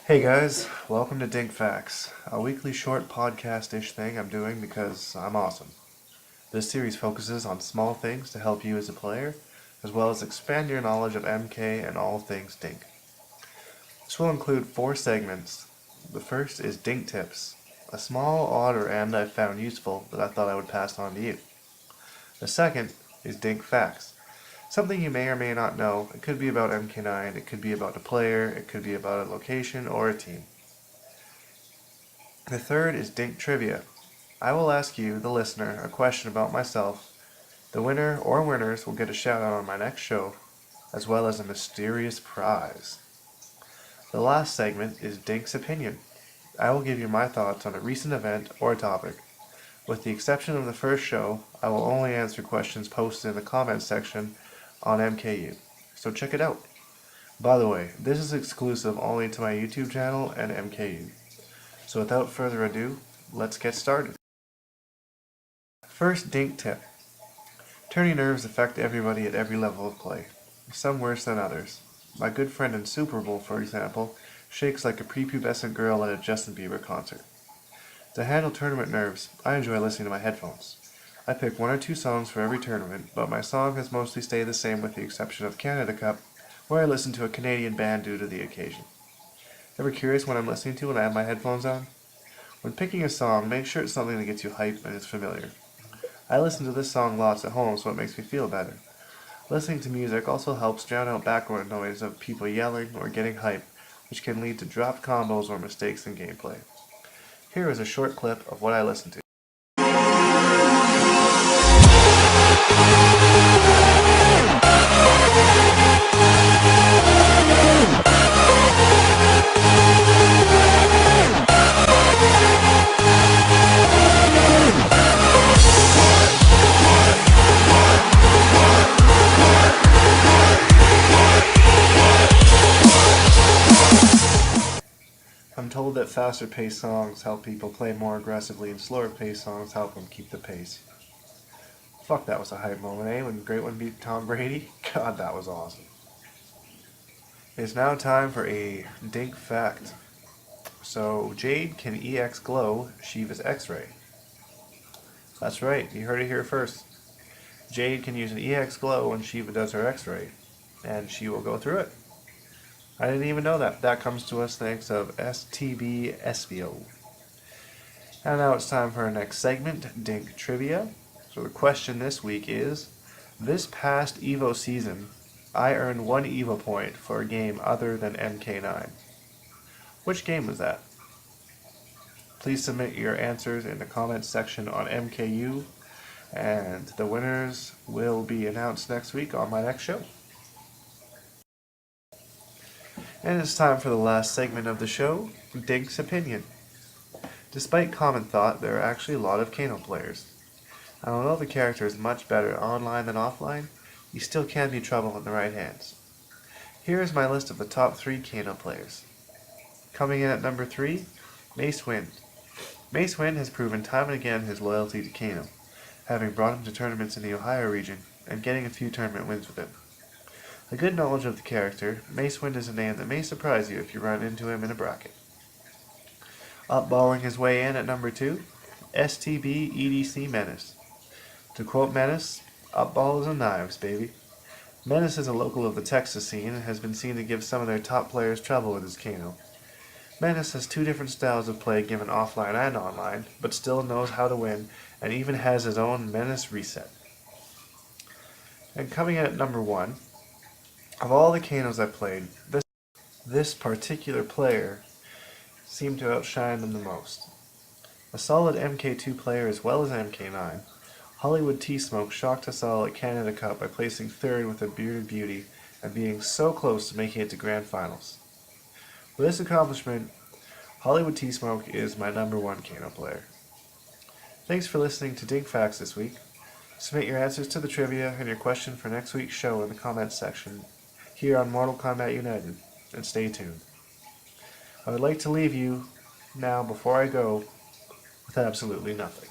Hey guys, welcome to Dink Facts, a weekly short podcast-ish thing I'm doing because I'm awesome. This series focuses on small things to help you as a player, as well as expand your knowledge of MK and all things Dink. This will include 4 segments. The first is Dink Tips, a small odd or end I found useful that I thought I would pass on to you. The second is Dink Facts, something you may or may not know. It could be about MK9, it could be about a player, it could be about a location or a team. The third is Dink Trivia. I will ask you, the listener, a question about myself. The winner or winners will get a shout out on my next show, as well as a mysterious prize. The last segment is Dink's Opinion. I will give you my thoughts on a recent event or topic. With the exception of the first show, I will only answer questions posted in the comments section on MKU, so check it out. By the way, this is exclusive only to my YouTube channel and MKU. So without further ado, let's get started. First Dink tip. Turning nerves affect everybody at every level of play, some worse than others. My good friend in Super Bowl, for example, shakes like a prepubescent girl at a Justin Bieber concert. To handle tournament nerves, I enjoy listening to my headphones. I pick 1 or 2 songs for every tournament, but my song has mostly stayed the same with the exception of Canada Cup, where I listen to a Canadian band due to the occasion. Ever curious what I'm listening to when I have my headphones on? When picking a song, make sure it's something that gets you hype and is familiar. I listen to this song lots at home, so it makes me feel better. Listening to music also helps drown out background noise of people yelling or getting hype, which can lead to dropped combos or mistakes in gameplay. Here is a short clip of what I listen to. I'm told that faster-paced songs help people play more aggressively and slower-paced songs help them keep the pace. Fuck, that was a hype moment, eh? When Great One beat Tom Brady? God, that was awesome. It's now time for a Dink Fact. So, Jade can EX glow Shiva's X-ray. That's right, you heard it here first. Jade can use an EX glow when Shiva does her X-ray, and she will go through it. I didn't even know that. That comes to us thanks of STB SVO. And now it's time for our next segment, Dink Trivia. So the question this week is, this past EVO season, I earned 1 EVO point for a game other than MK9. Which game was that? Please submit your answers in the comments section on MKU, and the winners will be announced next week on my next show. And it's time for the last segment of the show, Dink's Opinion. Despite common thought, there are actually a lot of Kano players. And although the character is much better online than offline, he still can be trouble in the right hands. Here is my list of the top 3 Kano players. Coming in at number 3, Mace Wind. Mace Wind has proven time and again his loyalty to Kano, having brought him to tournaments in the Ohio region and getting a few tournament wins with him. A good knowledge of the character, Mace Wind is a name that may surprise you if you run into him in a bracket. Upballing his way in at number 2, STB EDC Menace. To quote Menace, upballs and knives, baby. Menace is a local of the Texas scene and has been seen to give some of their top players trouble with his Kano. Menace has 2 different styles of play given offline and online, but still knows how to win and even has his own Menace reset. And coming in at number 1, of all the Kanos I've played, this particular player seemed to outshine them the most. A solid MK2 player as well as MK9, Hollywood T-Smoke shocked us all at Canada Cup by placing 3rd with a bearded beauty and being so close to making it to Grand Finals. With this accomplishment, Hollywood T-Smoke is my number 1 Kano player. Thanks for listening to Dink Facts this week. Submit your answers to the trivia and your question for next week's show in the comments section here on Mortal Kombat United, and stay tuned. I would like to leave you now, before I go, with absolutely nothing.